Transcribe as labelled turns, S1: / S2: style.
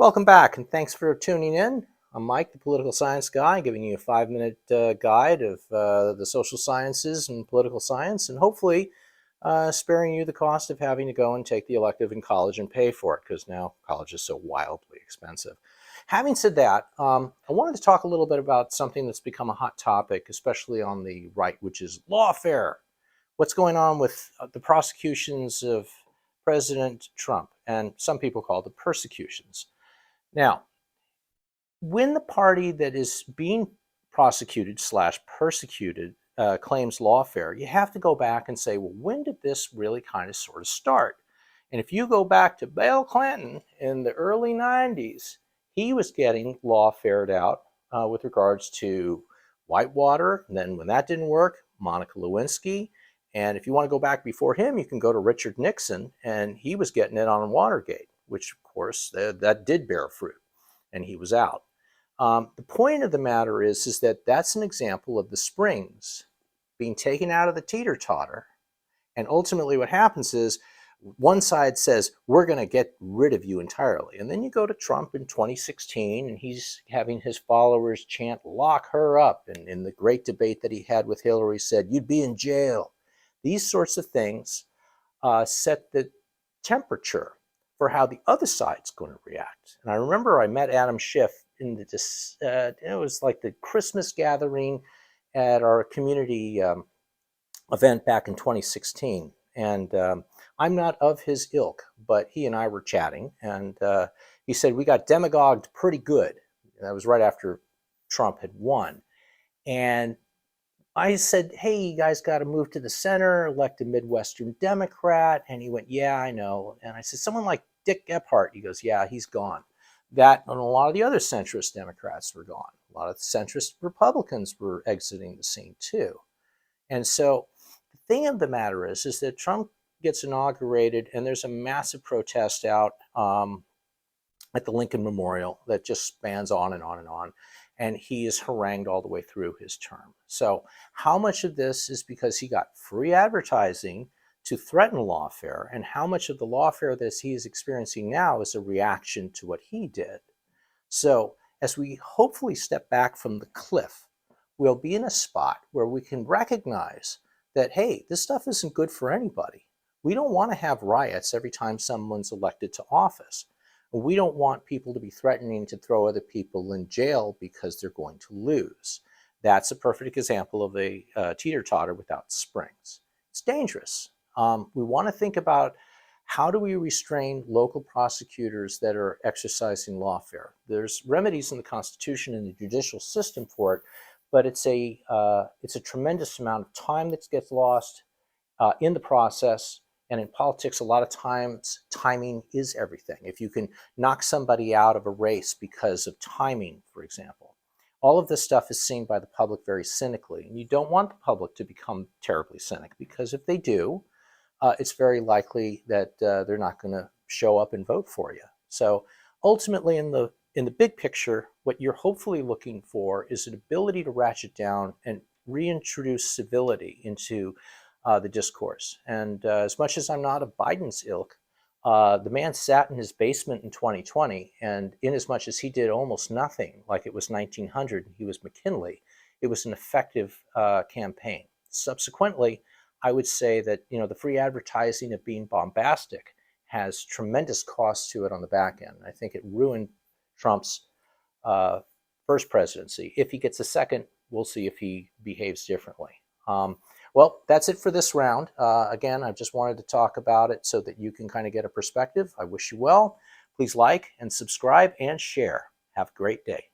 S1: Welcome back, and thanks for tuning in. I'm Mike, the political science guy, giving you a 5-minute guide of the social sciences and political science, and hopefully sparing you the cost of having to go and take the elective in college and pay for it, because now college is so wildly expensive. Having said that, I wanted to talk a little bit about something that's become a hot topic, especially on the right, which is lawfare. What's going on with the prosecutions of President Trump, and some people call it the persecutions. Now, when the party that is being prosecuted slash persecuted claims lawfare, you have to go back and say, well, when did this really kind of sort of start? And if you go back to Bill Clinton in the early 90s, he was getting lawfared out with regards to Whitewater. And then when that didn't work, Monica Lewinsky. And if you want to go back before him, you can go to Richard Nixon, and he was getting it on Watergate, which, of course, that did bear fruit, and he was out. The point of the matter is that that's an example of the springs being taken out of the teeter-totter, and ultimately what happens is one side says, we're going to get rid of you entirely. And then you go to Trump in 2016, and he's having his followers chant, lock her up. And in the great debate that he had with Hillary, said, you'd be in jail. These sorts of things set the temperature for how the other side's going to react. And I remember I met Adam Schiff in it was like the Christmas gathering at our community event back in 2016. And I'm not of his ilk, but he and I were chatting, and he said, we got demagogued pretty good. And that was right after Trump had won. And I said, hey, you guys got to move to the center, elect a Midwestern Democrat. And he went, yeah, I know. And I said, someone like Dick Gephardt. He goes, yeah, he's gone. That and a lot of the other centrist Democrats were gone. A lot of the centrist Republicans were exiting the scene too. And so the thing of the matter is that Trump gets inaugurated, and there's a massive protest out at the Lincoln Memorial that just spans on and on and on. And he is harangued all the way through his term. So how much of this is because he got free advertising to threaten lawfare, and how much of the lawfare that he is experiencing now is a reaction to what he did? So as we hopefully step back from the cliff, we'll be in a spot where we can recognize that, hey, this stuff isn't good for anybody. We don't want to have riots every time someone's elected to office. We don't want people to be threatening to throw other people in jail because they're going to lose. That's a perfect example of a teeter-totter without springs. It's dangerous. We want to think about, how do we restrain local prosecutors that are exercising lawfare? There's remedies in the Constitution and the judicial system for it, but it's a tremendous amount of time that gets lost in the process. And in politics, a lot of times, timing is everything. If you can knock somebody out of a race because of timing, for example, all of this stuff is seen by the public very cynically. And you don't want the public to become terribly cynic, because if they do, it's very likely that they're not going to show up and vote for you. So ultimately, in the big picture, what you're hopefully looking for is an ability to ratchet down and reintroduce civility into the discourse. And as much as I'm not of Biden's ilk, the man sat in his basement in 2020, and in as much as he did almost nothing, like it was 1900 and he was McKinley, it was an effective campaign. Subsequently, I would say that, the free advertising of being bombastic has tremendous costs to it on the back end. I think it ruined Trump's first presidency. If he gets a second, we'll see if he behaves differently. Well, that's it for this round. Again, I just wanted to talk about it so that you can kind of get a perspective. I wish you well. Please like and subscribe and share. Have a great day.